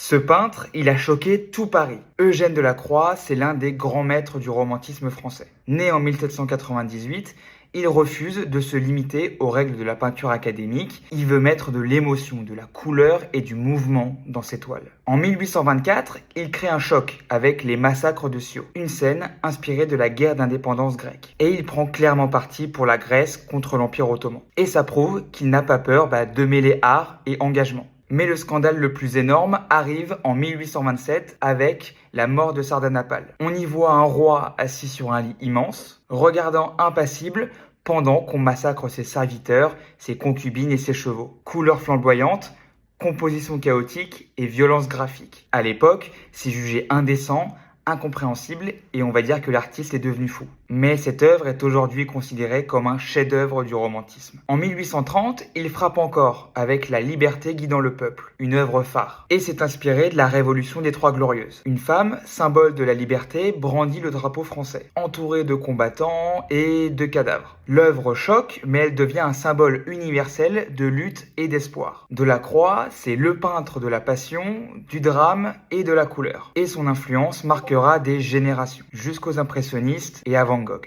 Ce peintre, il a choqué tout Paris. Eugène Delacroix, c'est l'un des grands maîtres du romantisme français. Né en 1798, il refuse de se limiter aux règles de la peinture académique. Il veut mettre de l'émotion, de la couleur et du mouvement dans ses toiles. En 1824, il crée un choc avec les massacres de Scio, une scène inspirée de la guerre d'indépendance grecque. Et il prend clairement parti pour la Grèce contre l'Empire ottoman. Et ça prouve qu'il n'a pas peur de mêler art et engagement. Mais le scandale le plus énorme arrive en 1827 avec la mort de Sardanapale. On y voit un roi assis sur un lit immense, regardant impassible pendant qu'on massacre ses serviteurs, ses concubines et ses chevaux. Couleurs flamboyantes, composition chaotique et violence graphique. À l'époque, c'est jugé indécent, incompréhensible et on va dire que l'artiste est devenu fou. Mais cette œuvre est aujourd'hui considérée comme un chef-d'œuvre du romantisme. En 1830, il frappe encore avec La liberté guidant le peuple, une œuvre phare. Et c'est inspiré de la Révolution des Trois Glorieuses. Une femme, symbole de la liberté, brandit le drapeau français, entourée de combattants et de cadavres. L'œuvre choque, mais elle devient un symbole universel de lutte et d'espoir. Delacroix, c'est le peintre de la passion, du drame et de la couleur. Et son influence marquera des générations, jusqu'aux impressionnistes et à Van Gogh.